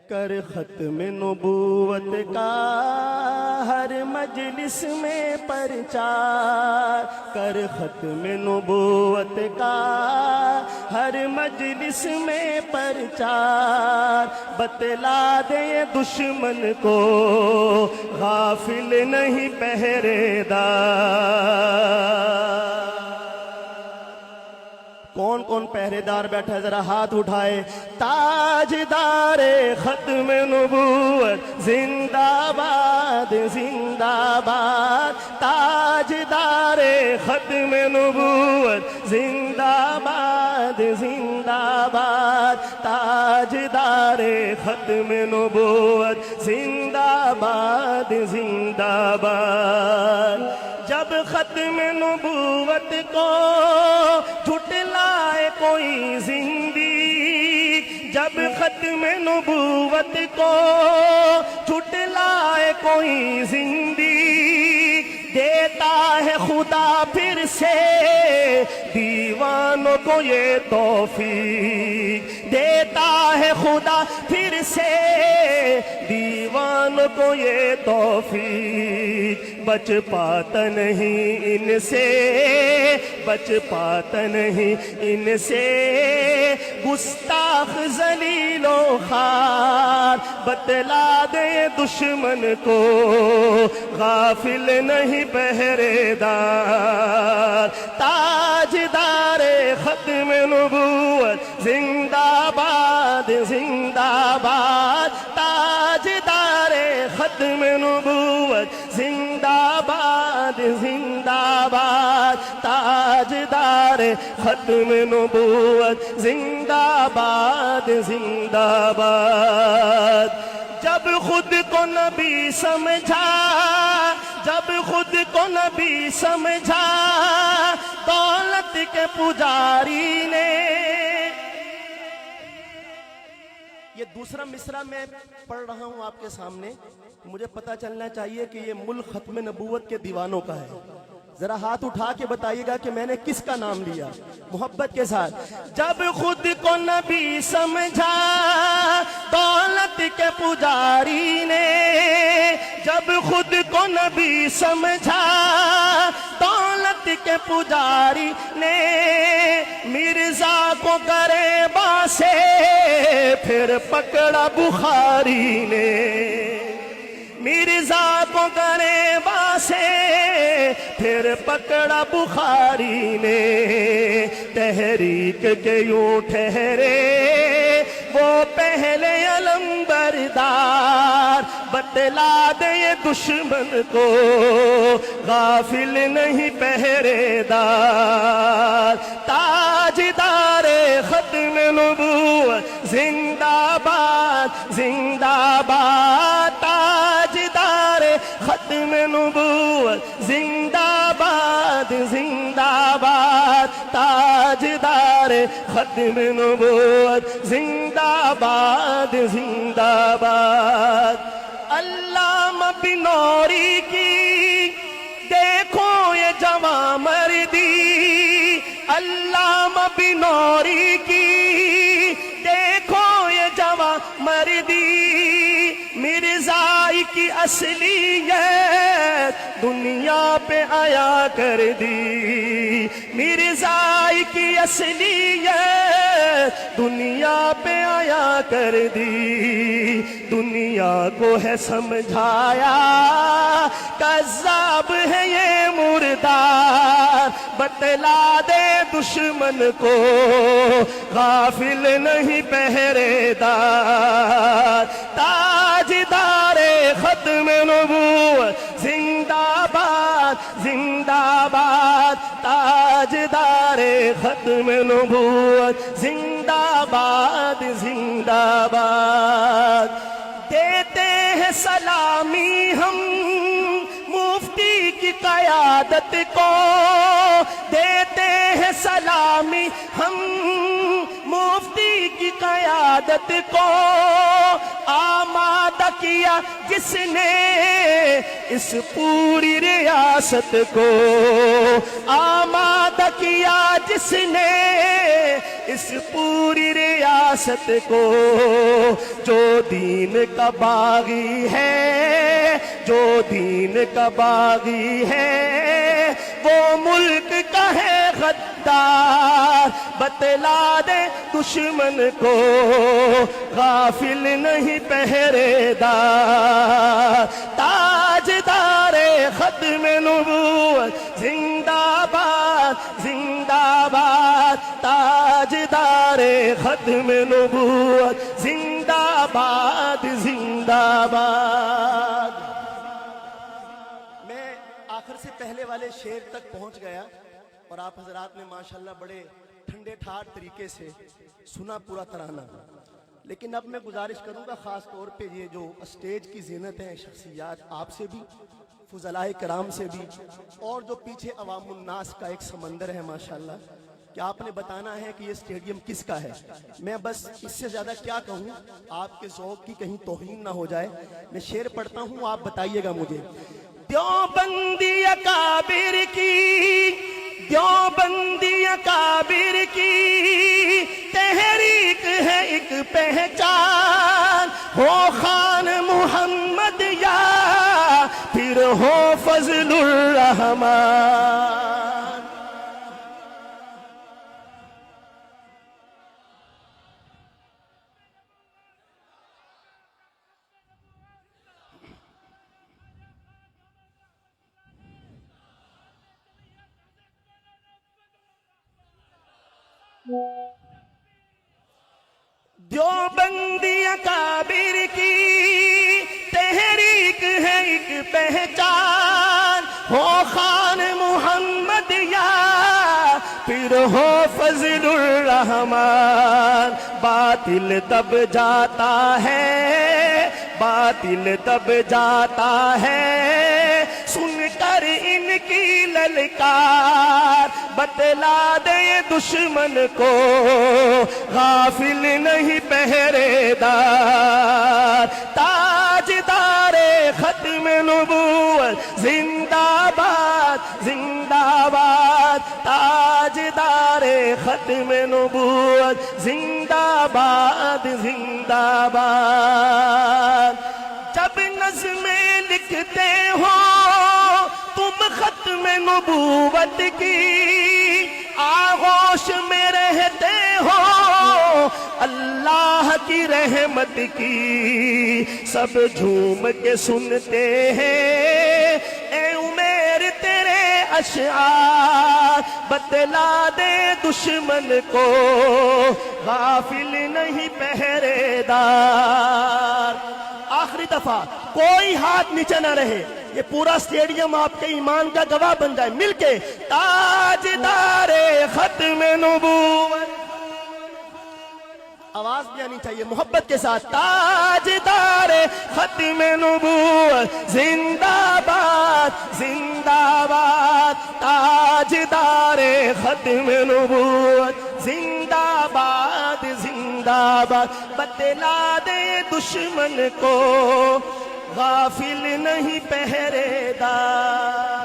کر ختم نبوت کا ہر مجلس میں پرچار، کر ختم نبوت کا ہر مجلس میں پرچار، بتلا دے دشمن کو غافل نہیں پہرے دار۔ کون کون پہرے دار بیٹھا ہے ذرا ہاتھ اٹھائے۔ تاجدار ختم نبوت زندہ باد زندہ باد، تاجدار ختم نبوت زندہ باد زندہ باد، تاجدار ختم نبوت زندہ باد زندہ باد۔ جب ختم نبوت کو جھٹلائے کوئی زندگی، جب ختم نبوت کو جھٹلائے کوئی زندگی، دیتا ہے خدا پھر سے دیوانوں کو یہ توفیق، دیتا ہے خدا پھر سے دیوانوں کو یہ توفیق، بچ پاتا نہیں ان سے، بچ پاتا نہیں ان سے گستاخ ذلیل و خوار، بتلا دے دشمن کو غافل نہیں پہرے دار۔ تاجدار ختم نبوت زندہ باد زندہ باد، تاجدار ختم نبوت زندہ باد زندہ باد، تاجدار ختم نبوت زندہ باد زندہ باد۔ جب خود کو نبی سمجھا، جب خود کو نبی سمجھا دولت کے پجاری نے، یہ دوسرا مصرع میں پڑھ رہا ہوں آپ کے سامنے، مجھے پتہ چلنا چاہیے کہ یہ ملک ختم نبوت کے دیوانوں کا ہے۔ ذرا ہاتھ اٹھا کے بتائیے گا کہ میں نے کس کا نام لیا، محبت کے ساتھ۔ جب خود کو نبی سمجھا دولت کے پجاری نے، جب خود کو نبی سمجھا دولت کے پجاری نے، مرزا کو گریباں سے پھر پکڑا بخاری نے، مرزا کو گریباں سے پھر پکڑا بخاری نے، تحریک کے یوں ٹھہرے وہ پہلے علمبردار، بتلا دے دشمن کو غافل نہیں پہرے دار۔ تاجدار ختم نبوت زندہ باد زندہ باد، تاجدار ختم نبوت زندہ باد زندہ باد، تاجدار ختم نبوت زندہ باد زندہ باد۔ علامہ بنوری کی دیکھو یہ جواں مردی، علامہ بنوری کی دیکھو یہ جواں مردی، مرزائی کی اصلیت دنیا پہ آیا کر دی، مرزائی کی اصلیت دنیا پہ آیا کر دی، دنیا کو ہے سمجھایا کذاب ہے یہ مردار، بتلا دے دشمن کو غافل نہیں پہرے دار۔ تاجدار ختم نبوت زندہ باد زندہ باد، تاجدار ختم نبوت زندہ باد زندہ باد۔ دیتے ہیں سلامی ہم مفتی کی قیادت کو، دیتے ہیں سلامی ہم مفتی کی قیادت کو، آمادہ کیا جس نے اس پوری ریاست کو آمادہ کیا جس نے اس پوری ریاست کو جو دین کا باغی ہے جو دین کا باغی ہے وہ ملک کا ہے غدار بتلا دے دشمن کو غافل نہیں پہرے دار تاجدار ختم نبوت زندہ باد زندہ باد تاجدار ختم نبوت زندہ باد زندہ باد۔ میں آخر سے پہلے والے شعر تک پہنچ گیا اور آپ حضرات نے ماشاءاللہ بڑے ٹھنڈے ٹھار طریقے سے سنا پورا ترانہ، لیکن اب میں گزارش کروں گا خاص طور پہ یہ جو اسٹیج کی زینت ہیں شخصیات آپ سے بھی فضلاء کرام سے بھی اور جو پیچھے عوام الناس کا ایک سمندر ہے ماشاءاللہ کہ آپ نے بتانا ہے کہ یہ اسٹیڈیم کس کا ہے۔ میں بس اس سے زیادہ کیا کہوں، آپ کے ذوق کی کہیں توہین نہ ہو جائے۔ میں شعر پڑھتا ہوں، آپ بتائیے گا مجھے۔ دیوبندی اکابر کی دیوبندی اکابر کی تحریک ہے ایک پہچان، ہو خان محمد یا پھر ہو فضل الرحمان۔ دیوبندی اکابر کی تحریک ہے ایک پہچان، ہو خان محمد یا پھر ہو فضل الرحمان۔ باطل دب جاتا ہے باطل دب جاتا ہے سن کر ان کی للکار، بتلا دے دشمن کو غافل نہیں پہرے دار۔ تاجدار ختم نبوت زندہ باد زندہ باد تاجدار ختم نبوت زندہ باد زندہ باد۔ جب نظمیں لکھتے ہو تم ختم نبوت کی، آغوش میں رہتے ہو اللہ کی رحمت کی، سب جھوم کے سنتے ہیں اے عمیر تیرے اشعار، بتلا دے دشمن کو غافل نہیں پہرے دار۔ آخری دفعہ کوئی ہاتھ نیچے نہ رہے، یہ پورا اسٹیڈیم آپ کے ایمان کا گواہ بن جائے، مل کے تاجدار ختم نبوت، آواز بھی آنی چاہیے محبت کے ساتھ، تاجدار ختم نبوت زندہ باد زندہ باد تاجدار ختم نبوت زندہ باد زندہ باد، بتلا دے دشمن کو غافل نہیں پہرے دار۔